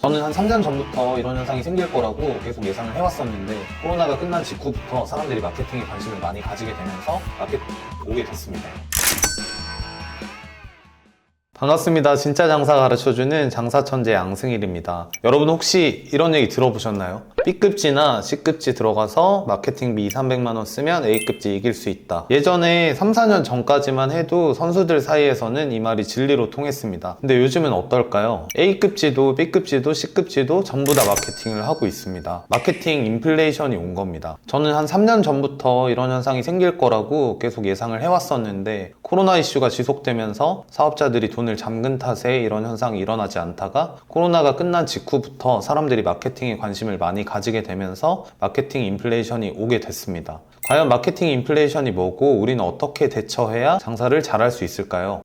저는 한 3년 전부터 이런 현상이 생길 거라고 계속 예상을 해왔었는데 코로나가 끝난 직후부터 사람들이 마케팅에 관심을 많이 가지게 되면서 마케팅 오게 됐습니다. 반갑습니다. 진짜 장사 가르쳐주는 장사천재 양승일입니다. 여러분 혹시 이런 얘기 들어보셨나요? B급지나 C급지 들어가서 마케팅비 200~300만원 쓰면 A급지 이길 수 있다. 예전에 3~4년 전까지만 해도 선수들 사이에서는 이 말이 진리로 통했습니다. 근데 요즘은 어떨까요? A급지도 B급지도 C급지도 전부 다 마케팅을 하고 있습니다. 마케팅 인플레이션이 온 겁니다. 저는 한 3년 전부터 이런 현상이 생길 거라고 계속 예상을 해왔었는데 코로나 이슈가 지속되면서 사업자들이 돈을 잠근 탓에 이런 현상이 일어나지 않다가 코로나가 끝난 직후부터 사람들이 마케팅에 관심을 많이 가지게 되면서 마케팅 인플레이션이 오게 됐습니다. 과연 마케팅 인플레이션이 뭐고 우리는 어떻게 대처해야 장사를 잘할 수 있을까요?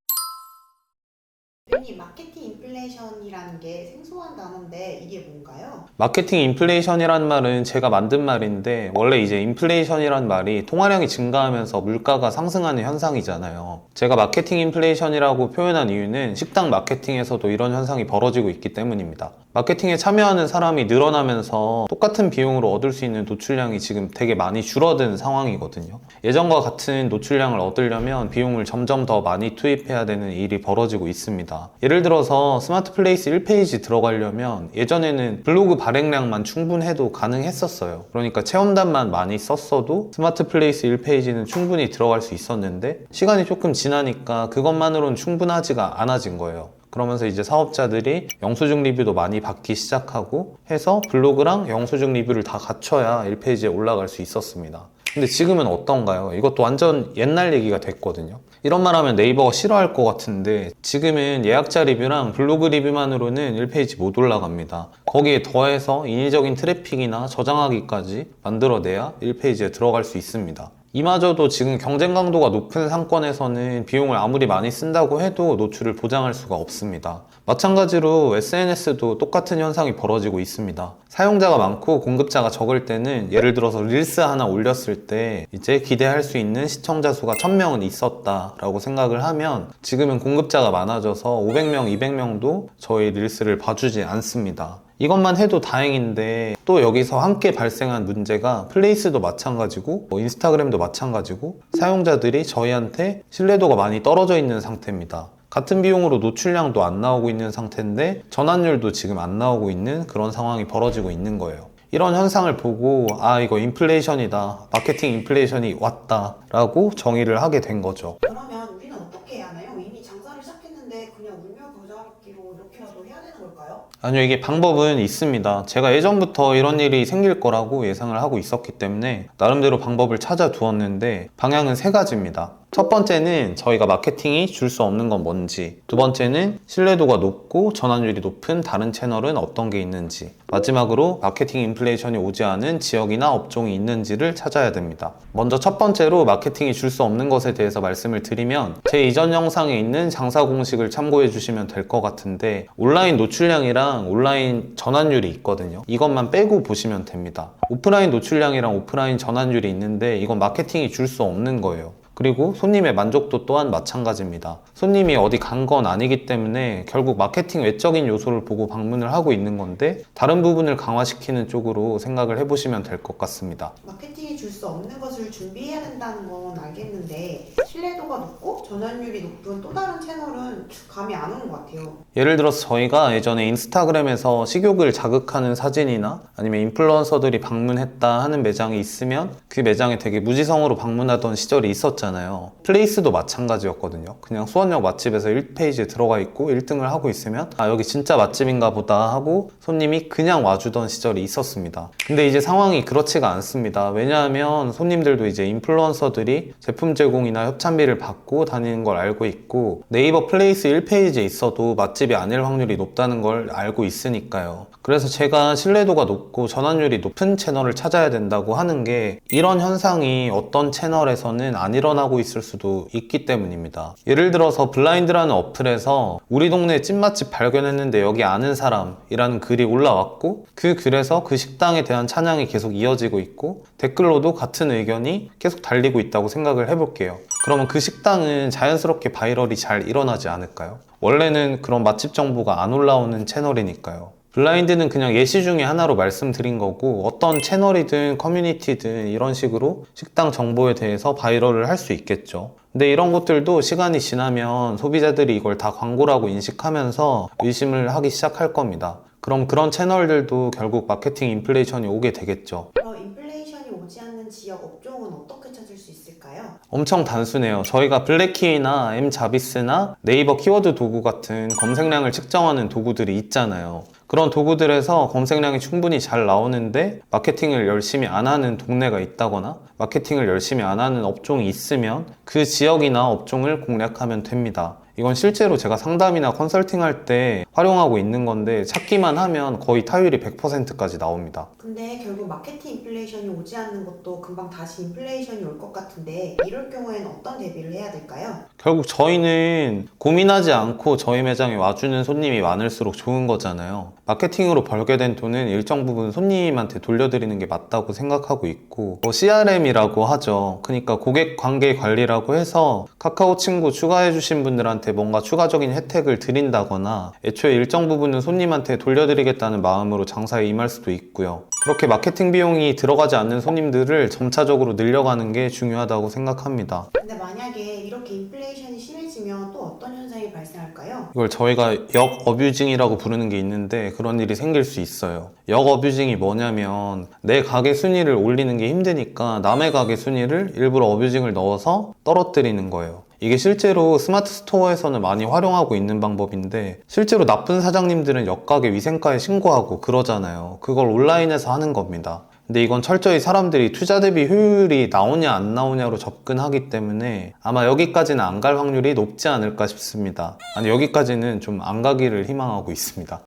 대표님, 마케팅 인플레이션이라는 게 생소한 단어인데 이게 뭔가요? 마케팅 인플레이션이라는 말은 제가 만든 말인데 원래 이제 인플레이션이라는 말이 통화량이 증가하면서 물가가 상승하는 현상이잖아요. 제가 마케팅 인플레이션이라고 표현한 이유는 식당 마케팅에서도 이런 현상이 벌어지고 있기 때문입니다. 마케팅에 참여하는 사람이 늘어나면서 똑같은 비용으로 얻을 수 있는 노출량이 지금 되게 많이 줄어든 상황이거든요. 예전과 같은 노출량을 얻으려면 비용을 점점 더 많이 투입해야 되는 일이 벌어지고 있습니다. 예를 들어서 스마트 플레이스 1페이지 들어가려면 예전에는 블로그 발행량만 충분해도 가능했었어요. 그러니까 체험단만 많이 썼어도 스마트 플레이스 1페이지는 충분히 들어갈 수 있었는데 시간이 조금 지나니까 그것만으로는 충분하지가 않아진 거예요. 그러면서 이제 사업자들이 영수증 리뷰도 많이 받기 시작하고 해서 블로그랑 영수증 리뷰를 다 갖춰야 1페이지에 올라갈 수 있었습니다. 근데 지금은 어떤가요? 이것도 완전 옛날 얘기가 됐거든요. 이런 말 하면 네이버가 싫어할 것 같은데 지금은 예약자 리뷰랑 블로그 리뷰만으로는 1페이지 못 올라갑니다. 거기에 더해서 인위적인 트래픽이나 저장하기까지 만들어내야 1페이지에 들어갈 수 있습니다. 이마저도 지금 경쟁 강도가 높은 상권에서는 비용을 아무리 많이 쓴다고 해도 노출을 보장할 수가 없습니다. 마찬가지로 SNS도 똑같은 현상이 벌어지고 있습니다. 사용자가 많고 공급자가 적을 때는 예를 들어서 릴스 하나 올렸을 때 이제 기대할 수 있는 시청자 수가 1000명은 있었다라고 생각을 하면 지금은 공급자가 많아져서 500명, 200명도 저희 릴스를 봐주지 않습니다. 이것만 해도 다행인데 또 여기서 함께 발생한 문제가 플레이스도 마찬가지고 인스타그램도 마찬가지고 사용자들이 저희한테 신뢰도가 많이 떨어져 있는 상태입니다. 같은 비용으로 노출량도 안 나오고 있는 상태인데 전환율도 지금 안 나오고 있는 그런 상황이 벌어지고 있는 거예요. 이런 현상을 보고 이거 인플레이션이다, 마케팅 인플레이션이 왔다 라고 정의를 하게 된 거죠. 그러면 우리는 어떻게 해야 하나요? 이미 장사를 시작했는데 그냥 울며 겨자 먹기로 이렇게라도 해야 되는 걸까요? 아니요, 이게 방법은 있습니다. 제가 예전부터 이런 일이 생길 거라고 예상을 하고 있었기 때문에 나름대로 방법을 찾아 두었는데 방향은 3가지입니다. 첫 번째는 저희가 마케팅이 줄 수 없는 건 뭔지, 두 번째는 신뢰도가 높고 전환율이 높은 다른 채널은 어떤 게 있는지, 마지막으로 마케팅 인플레이션이 오지 않은 지역이나 업종이 있는지를 찾아야 됩니다. 먼저 첫 번째로 마케팅이 줄 수 없는 것에 대해서 말씀을 드리면 제 이전 영상에 있는 장사 공식을 참고해 주시면 될 것 같은데 온라인 노출량이랑 온라인 전환율이 있거든요. 이것만 빼고 보시면 됩니다. 오프라인 노출량이랑 오프라인 전환율이 있는데 이건 마케팅이 줄 수 없는 거예요. 그리고 손님의 만족도 또한 마찬가지입니다. 손님이 어디 간 건 아니기 때문에 결국 마케팅 외적인 요소를 보고 방문을 하고 있는 건데 다른 부분을 강화시키는 쪽으로 생각을 해보시면 될 것 같습니다. 마케팅이 줄 수 없는 것을 준비해야 된다는 건 알겠는데 신뢰도가 높고 전환율이 높은 또 다른 채널은 감이 안 오는 것 같아요. 예를 들어서 저희가 예전에 인스타그램에서 식욕을 자극하는 사진이나 아니면 인플루언서들이 방문했다 하는 매장이 있으면 그 매장에 되게 무지성으로 방문하던 시절이 있었잖아요. 플레이스도 마찬가지였거든요. 그냥 수원역 맛집에서 1페이지에 들어가 있고 1등을 하고 있으면 여기 진짜 맛집인가 보다 하고 손님이 그냥 와주던 시절이 있었습니다. 근데 이제 상황이 그렇지가 않습니다. 왜냐하면 손님들도 이제 인플루언서들이 제품 제공이나 협찬비를 받고 다니는 걸 알고 있고 네이버 플레이스 1페이지에 있어도 맛집이 아닐 확률이 높다는 걸 알고 있으니까요. 그래서 제가 신뢰도가 높고 전환율이 높은 채널을 찾아야 된다고 하는 게 이런 현상이 어떤 채널에서는 안 일어나고 있을 수도 있기 때문입니다. 예를 들어서 블라인드라는 어플에서 우리 동네 찐맛집 발견했는데 여기 아는 사람이라는 글이 올라왔고 그 글에서 그 식당에 대한 찬양이 계속 이어지고 있고 댓글로도 같은 의견이 계속 달리고 있다고 생각을 해볼게요. 그러면 그 식당은 자연스럽게 바이럴이 잘 일어나지 않을까요? 원래는 그런 맛집 정보가 안 올라오는 채널이니까요. 블라인드는 그냥 예시 중에 하나로 말씀드린 거고, 어떤 채널이든 커뮤니티든 이런 식으로 식당 정보에 대해서 바이럴을 할 수 있겠죠. 근데 이런 것들도 시간이 지나면 소비자들이 이걸 다 광고라고 인식하면서 의심을 하기 시작할 겁니다. 그럼 그런 채널들도 결국 마케팅 인플레이션이 오게 되겠죠. 그럼 인플레이션이 오지 않는 지역 업종은 어떻게 찾을 수 있을까요? 엄청 단순해요. 저희가 블랙키나 엠자비스나 네이버 키워드 도구 같은 검색량을 측정하는 도구들이 있잖아요. 그런 도구들에서 검색량이 충분히 잘 나오는데 마케팅을 열심히 안 하는 동네가 있다거나 마케팅을 열심히 안 하는 업종이 있으면 그 지역이나 업종을 공략하면 됩니다. 이건 실제로 제가 상담이나 컨설팅 할 때 활용하고 있는 건데 찾기만 하면 거의 타율이 100%까지 나옵니다. 근데 결국 마케팅 인플레이션이 오지 않는 것도 금방 다시 인플레이션이 올 것 같은데 이럴 경우에는 어떤 대비를 해야 될까요? 결국 저희는 고민하지 않고 저희 매장에 와주는 손님이 많을수록 좋은 거잖아요. 마케팅으로 벌게 된 돈은 일정 부분 손님한테 돌려드리는 게 맞다고 생각하고 있고, CRM이라고 하죠. 그러니까 고객 관계 관리라고 해서 카카오 친구 추가해주신 분들한테 뭔가 추가적인 혜택을 드린다거나 애초에 일정 부분은 손님한테 돌려드리겠다는 마음으로 장사에 임할 수도 있고요. 그렇게 마케팅 비용이 들어가지 않는 손님들을 점차적으로 늘려가는 게 중요하다고 생각합니다. 근데 만약에 이렇게 인플레이션이 심해지면 또 어떤 현상이 발생할까요? 이걸 저희가 역 어뷰징이라고 부르는 게 있는데 그런 일이 생길 수 있어요. 역 어뷰징이 뭐냐면 내 가게 순위를 올리는 게 힘드니까 남의 가게 순위를 일부러 어뷰징을 넣어서 떨어뜨리는 거예요. 이게 실제로 스마트 스토어에서는 많이 활용하고 있는 방법인데 실제로 나쁜 사장님들은 역가게 위생과에 신고하고 그러잖아요. 그걸 온라인에서 하는 겁니다. 근데 이건 철저히 사람들이 투자 대비 효율이 나오냐 안 나오냐로 접근하기 때문에 아마 여기까지는 안 갈 확률이 높지 않을까 싶습니다. 아니, 여기까지는 좀 안 가기를 희망하고 있습니다.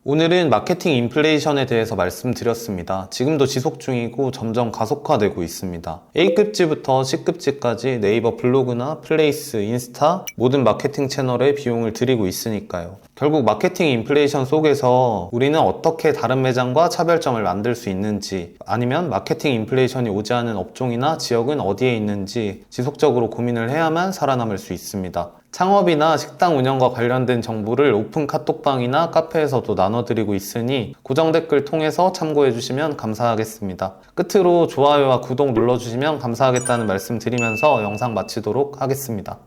오늘은 마케팅 인플레이션에 대해서 말씀드렸습니다. 지금도 지속 중이고 점점 가속화되고 있습니다. A급지부터 C급지까지 네이버 블로그나 플레이스, 인스타 모든 마케팅 채널에 비용을 들이고 있으니까요. 결국 마케팅 인플레이션 속에서 우리는 어떻게 다른 매장과 차별점을 만들 수 있는지, 아니면 마케팅 인플레이션이 오지 않은 업종이나 지역은 어디에 있는지 지속적으로 고민을 해야만 살아남을 수 있습니다. 창업이나 식당 운영과 관련된 정보를 오픈 카톡방이나 카페에서도 나눠드리고 있으니 고정 댓글 통해서 참고해주시면 감사하겠습니다. 끝으로 좋아요와 구독 눌러주시면 감사하겠다는 말씀 드리면서 영상 마치도록 하겠습니다.